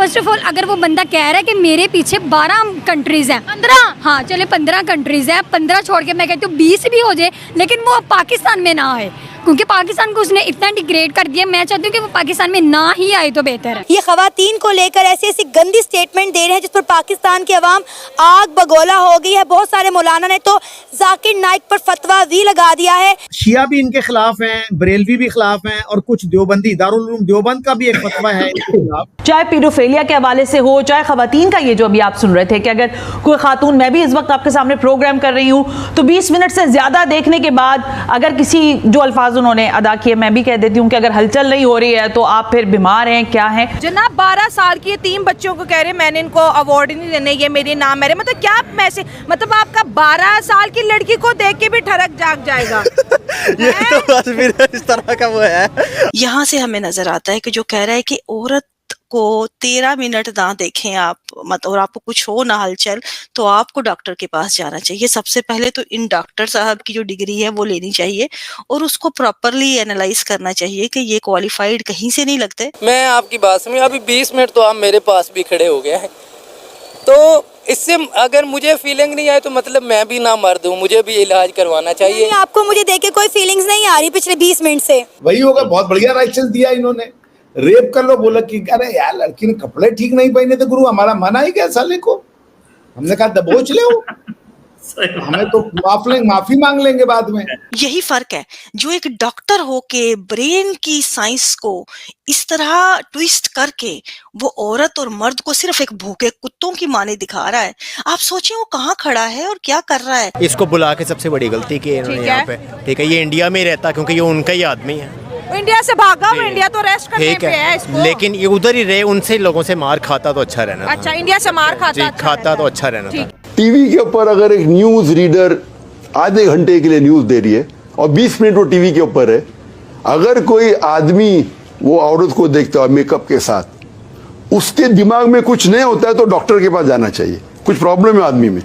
First of all اگر وہ بندہ کہہ رہا ہے کہ میرے پیچھے 12 کنٹریز ہیں, 15, ہاں چلے 15 کنٹریز ہیں, 15 چھوڑ کے میں کہتی ہوں 20 بھی ہو جائے, لیکن وہ پاکستان میں نہ آئے, کیونکہ پاکستان کو اس نے اتنا ڈیگریڈ کر دیا. میں چاہتی ہوں کہ وہ پاکستان میں نہ ہی آئے تو بہتر ہے. یہ خواتین کو لے کر ایسی ایسی گندی سٹیٹمنٹ دے رہے ہیں جس پر پاکستان کی عوام آگ بگولا ہو گئی ہے. بہت سارے مولانا نے تو ذاکر نائک پر فتویٰ بھی لگا دیا ہے. شیعہ بھی ان کے خلاف ہیں, بریلوی بھی خلاف ہیں, اور کچھ دیوبندی, دارالعلوم دیوبند کا بھی ایک فتویٰ ہے اس کے خلاف. چاہے پیڈوفیلیا کے حوالے سے ہو, چاہے خواتین کا یہ جو ابھی آپ سن رہے تھے کہ اگر کوئی خاتون, میں بھی اس وقت آپ کے سامنے پروگرام کر رہی ہوں تو 20 منٹ سے زیادہ دیکھنے کے بعد اگر کسی جو الفاظ انہوں نے ادا کیے, میں بھی کہہ دیتی ہوں کہ اگر ہلچل نہیں ہو رہی ہے تو آپ پھر بیمار ہیں, کیا ہیں. جناب 12 سال کی 3 بچوں کو کہہ رہے ہیں میں نے ان کو اوارڈ نہیں دینے, یہ میرے نام ہے, مطلب کیا میسج, مطلب آپ کا 12 سال کی لڑکی کو دیکھ کے بھی ٹھڑک جاگ جائے گا. یہ تو بس پھر اس طرح کا وہ ہے. یہاں سے ہمیں نظر آتا ہے کہ جو کہہ رہا ہے کہ عورت کو 13 منٹ نہ دیکھیں آپ, اور آپ کو کچھ ہو نہ ہلچل تو آپ کو ڈاکٹر کے پاس جانا چاہیے. سب سے پہلے تو ان ڈاکٹر صاحب کی جو ڈگری ہے وہ لینی چاہیے اور اس کو پراپرلی اینالائز کرنا چاہیے کہ یہ کوالیفائڈ کہیں سے نہیں لگتے. میں آپ کی بات سمجھ, ابھی 20 منٹ تو آپ میرے پاس بھی کھڑے ہو گئے ہیں, تو اس سے اگر مجھے فیلنگ نہیں آئے تو مطلب میں بھی نہ مرد ہوں, مجھے بھی علاج کروانا چاہیے. نہیں, آپ کو مجھے دیکھ کے کوئی فیلنگز نہیں آ رہی پچھلے 20 منٹ سے. وہی ہوگا, بہت بڑھیا رائشن دیا انہوں نے. ریپ کر لو, بولا کہ ارے یار لڑکی نے کپڑے ٹھیک نہیں پہنے تھے, گرو ہمارا منع ہی کیا سالے کو. ہم نے کہا دبوچ لے, ہمیں تو معافی مانگ لیں گے بعد میں. یہی فرق ہے, جو ایک ڈاکٹر ہو کے برین کی سائنس کو اس طرح ٹویسٹ کر کے وہ عورت اور مرد کو صرف ایک بھوکے کتوں کی معنی دکھا رہا ہے. آپ سوچیں وہ کہاں کھڑا ہے اور کیا کر رہا ہے. اس کو بلا کے سب سے بڑی غلطی کی انہوں نے یہاں پہ, ٹھیک ہے, یہ انڈیا میں ہی رہتا کیونکہ یہ ان کا ہی آدمی ہے, انڈیا سے بھاگا, وہ انڈیا تو ریسٹ کرنے ٹھیک پہ ہے اس کو, لیکن یہ ادھر ہی رہے, ان سے لوگوں سے مار کھاتا تو اچھا رہنا. اچھا انڈیا سے مار کھاتا, کھاتا تو اچھا رہنا تھا. ٹی وی کے اوپر اگر ایک نیوز ریڈر آدھے گھنٹے کے لیے نیوز دے رہی ہے اور 20 منٹ وہ ٹی وی کے اوپر ہے, اگر کوئی آدمی وہ عورت کو دیکھتا ہے میک اپ کے ساتھ, اس کے دماغ میں کچھ نہیں ہوتا ہے تو ڈاکٹر کے پاس جانا چاہیے. کچھ پرابلم ہے آدمی میں.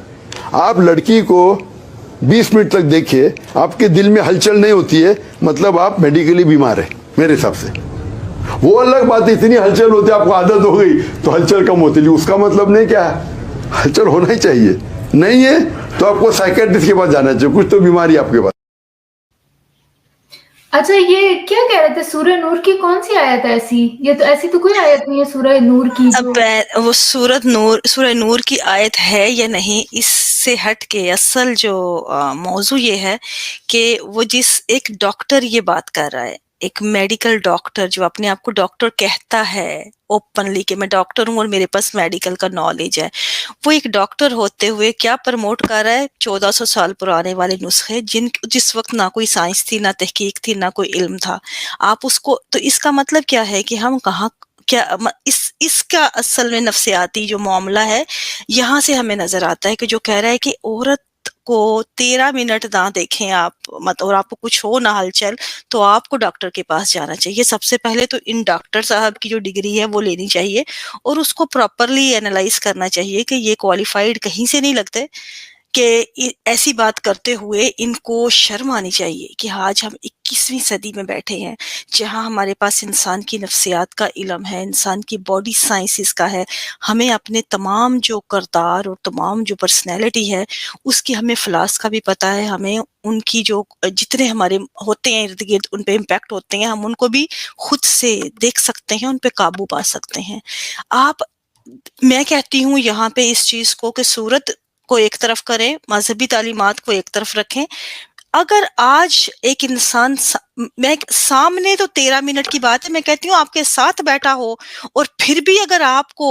آپ لڑکی کو 20 منٹ تک دیکھیے, آپ کے دل میں ہلچل نہیں ہوتی ہے, مطلب آپ میڈیکلی بیمار ہیں میرے حساب سے. وہ الگ بات ہے, اتنی ہلچل ہوتی ہے, آپ کو عادت ہو گئی تو ہلچل کم ہوتی ہے, اس کا مطلب نہیں کیا ہے, ہلچل ہونا ہی چاہیے. نہیں ہے تو آپ کو سائیکیٹرسٹ کے پاس جانا چاہیے, کچھ تو بیماری آپ کے پاس. اچھا یہ کیا کہہ رہے تھے, سورہ نور کی کون سی آیت ہے ایسی؟ یہ تو ایسی تو کوئی آیت نہیں ہے سورہ نور کی. وہ سورہ نور کی آیت ہے یا نہیں, اس سے ہٹ کے اصل جو موضوع یہ ہے کہ وہ جس ایک ڈاکٹر یہ بات کر رہا ہے, ایک میڈیکل ڈاکٹر جو اپنے آپ کو ڈاکٹر کہتا ہے اوپنلی کہ میں ڈاکٹر ہوں اور میرے پاس میڈیکل کا نالج ہے, وہ ایک ڈاکٹر ہوتے ہوئے کیا پروموٹ کر رہا ہے 1400 سال پرانے والے نسخے, جس وقت نہ کوئی سائنس تھی, نہ تحقیق تھی, نہ کوئی علم تھا. آپ اس کو, تو اس کا مطلب کیا ہے کہ ہم کہاں, کیا اس کا اصل میں نفسیاتی جو معاملہ ہے یہاں سے ہمیں نظر آتا ہے کہ جو کہہ رہا ہے کہ عورت کو 13 منٹ نہ دیکھیں آپ, اور آپ کو کچھ ہو نہ ہلچل تو آپ کو ڈاکٹر کے پاس جانا چاہیے. سب سے پہلے تو ان ڈاکٹر صاحب کی جو ڈگری ہے وہ لینی چاہیے اور اس کو پراپرلی اینالائز کرنا چاہیے کہ یہ کوالیفائڈ کہیں سے نہیں لگتے. کہ ایسی بات کرتے ہوئے ان کو شرم آنی چاہیے کہ آج ہم 21ویں صدی میں بیٹھے ہیں جہاں ہمارے پاس انسان کی نفسیات کا علم ہے, انسان کی باڈی سائنسز کا ہے, ہمیں اپنے تمام جو کردار اور تمام جو پرسنالٹی ہے اس کی ہمیں فلاس کا بھی پتہ ہے, ہمیں ان کی جو جتنے ہمارے ہوتے ہیں ارد گرد ان پہ امپیکٹ ہوتے ہیں, ہم ان کو بھی خود سے دیکھ سکتے ہیں, ان پہ قابو پا سکتے ہیں. میں کہتی ہوں یہاں پہ اس چیز کو کہ صورت کو ایک طرف کریں, مذہبی تعلیمات کو ایک طرف رکھیں. اگر آج ایک انسان میں سامنے تو 13 منٹ کی بات ہے, میں کہتی ہوں آپ کے ساتھ بیٹھا ہو اور پھر بھی اگر آپ کو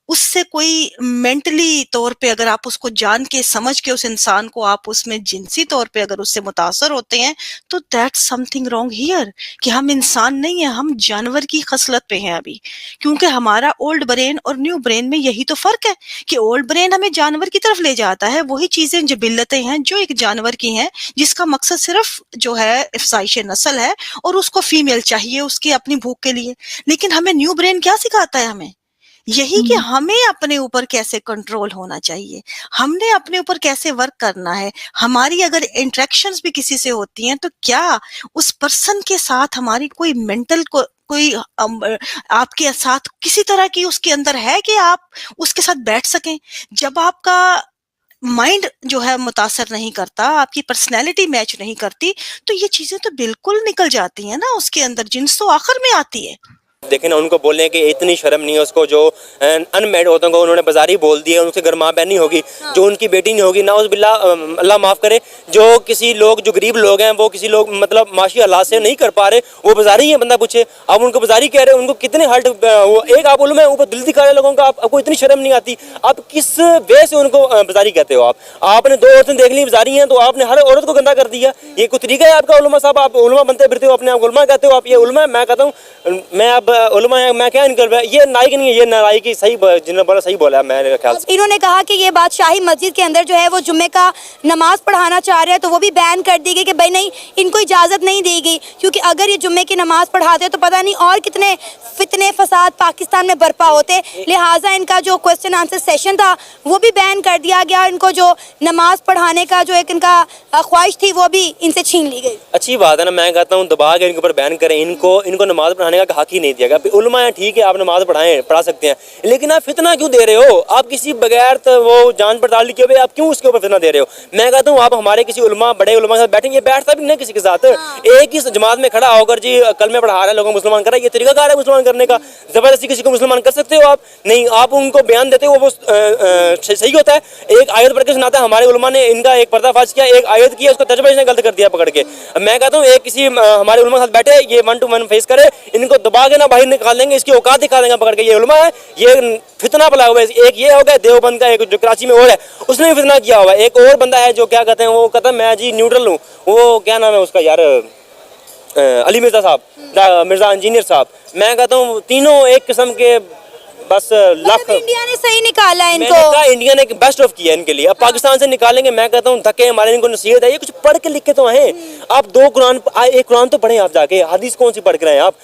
اس سے کوئی مینٹلی طور پہ اگر آپ اس کو جان کے سمجھ کے اس انسان کو آپ اس میں جنسی طور پہ اگر اس سے متاثر ہوتے ہیں تو that's something wrong here, کہ ہم انسان نہیں ہیں, ہم جانور کی خصلت پہ ہیں ابھی. کیونکہ ہمارا اولڈ برین اور نیو برین میں یہی تو فرق ہے کہ اولڈ برین ہمیں جانور کی طرف لے جاتا ہے, وہی چیزیں جبلتیں ہیں جو ایک جانور کی ہیں, جس کا مقصد صرف جو ہے افزائش نسل ہے اور اس کو فیمیل چاہیے اس کی اپنی بھوک کے لیے. لیکن ہمیں نیو برین کیا سکھاتا ہے, ہمیں یہی کہ ہمیں اپنے اوپر کیسے کنٹرول ہونا چاہیے, ہم نے اپنے اوپر کیسے ورک کرنا ہے. ہماری اگر انٹریکشنز بھی کسی سے ہوتی ہیں تو کیا اس پرسن کے ساتھ ہماری کوئی مینٹل کوئی آپ کے ساتھ کسی طرح کی اس کے اندر ہے کہ آپ اس کے ساتھ بیٹھ سکیں؟ جب آپ کا مائنڈ جو ہے متاثر نہیں کرتا، آپ کی پرسنالٹی میچ نہیں کرتی، تو یہ چیزیں تو بالکل نکل جاتی ہیں نا، اس کے اندر جنس تو آخر میں آتی ہے. دیکھیں نا، ان کو بولنے کہ اتنی شرم نہیں ہے اس کو جو ان میرڈ عورتوں کو انہوں نے بازاری بول دیا، ان کے گھر ماں بہن نہیں ہوگی، جو ان کی بیٹی نہیں ہوگی، نعوذ باللہ، اللہ معاف کرے، جو کسی لوگ جو غریب لوگ ہیں وہ کسی لوگ مطلب معاشی حالات سے نہیں کر پا رہے، وہ بازاری ہیں. بندہ پوچھے آپ ان کو بازاری کہہ رہے ہیں، ان کو کتنے ہرٹ، وہ ایک آپ علم ہے اوپر دل دکھا رہے لوگوں کا، آپ کو اتنی شرم نہیں آتی؟ آپ کس وے سے ان کو بازاری کہتے ہو؟ آپ نے 2 عورتیں دیکھ لی بازاری ہیں تو آپ نے ہر عورت کو گندہ کر دیا. یہ کوئی طریقہ ہے آپ کا علماء صاحب؟ آپ علماء بنتے پھرتے ہو، اپنے آپ علماء کہتے ہو، آپ یہ علماء. میں کہتا ہوں میں اب علماء ہیں، میں کیا نکل رہا ہے؟ یہ نائک نہیں ہے، یہ نائک کی صحیح جنہوں نے بولا صحیح بولا ہے میرے خیال سے. انہوں نے کہا کہ یہ بات شاہی مسجد کے اندر جو ہے وہ جمعے کا نماز پڑھانا چاہ رہے ہیں تو وہ بھی بین کر دی گئی کہ بھائی نہیں، ان کو اجازت نہیں دی گئی، کیونکہ اگر یہ جمعے کی نماز پڑھاتے تو پتہ نہیں اور کتنے فتنے فساد پاکستان میں برپا ہوتے. لہٰذا ان کا جو کوسچن آنسر سیشن تھا وہ بھی بین کر دیا گیا، ان کو جو نماز پڑھانے کا جو ایک ان کا خواہش تھی وہ بھی ان سے چھین لی گئی. اچھی بات ہے نا، میں کہتا ہوں دبا کے ان کے اوپر بین کریں، ان کو نماز پڑھانے کا حق ہی نہیں دیا گیا. علماء ہیں ٹھیک ہے، آپ نماز پڑھا سکتے ہیں، لیکن آپ فتنہ کیوں دے رہے ہو؟ آپ کسی بغیر وہ جان پڑتال کیے ہوئے آپ کیوں اس کے اوپر فتنہ دے رہے ہو؟ میں کہتا ہوں آپ ہمارے کسی علماء، بڑے علماء کے ساتھ بیٹھیں، یہ بیٹھتا بھی نہیں کسی کے ساتھ، ایک ہی جماعت میں کھڑا ہو کر جی کلمے پڑھا رہا ہے، لوگوں کو مسلمان کر رہا ہے. یہ طریقہ کار ہے مسلمان کرنے کا؟ زبردستی کسی کو مسلمان کر سکتے ہو آپ؟ نہیں. آپ ان کو بیان دیتے ہو وہ صحیح ہوتا ہے. ایک آیت پڑھ کے سناتا ہے، ہمارے علماء نے ان کا ایک پردہ فاش کیا، ایک آیت کی، اس کو ترجمہ نے غلط کر دیا پکڑ کے. میں کہتا ہوں ایک کسی ہمارے علماء کے ساتھ بیٹھے، یہ 1 to 1 فیس کرے، ان کو دبا کے نہ باہر نکال دیں گے، اس کی اوقات دکھا دیں گے پکڑ کے. یہ علماء ہے، یہ فتنہ پلا ہوا ہے. ایک یہ ہوگا دیوبند کا، ایک جو کراچی میں اور ہے اس نے بھی فتنہ کیا ہوا ہے. ایک اور بندہ ہے جو کیا کہتے ہیں، وہ کہتا ہے میں جی نیوٹرل ہوں، وہ کیا نام ہے اس کا یار، علی مرزا صاحب، مرزا انجینئر صاحب. میں کہتا ہوں تینوں ایک قسم کے بس لاکھ. انڈیا نے صحیح نکالا ہے ان میں کو. نے کہا انڈیا نے بیسٹ آف کیا ان کے لیے. اب پاکستان سے نکالیں گے، میں کہتا ہوں دھکے ہمارے، ان کو نصیحت ہے، یہ کچھ پڑھ کے لکھ کے تو ہیں. آپ 2 قرآن، ایک قرآن تو پڑھیں آپ جا کے، حدیث کون سی پڑھ کے رہے ہیں آپ؟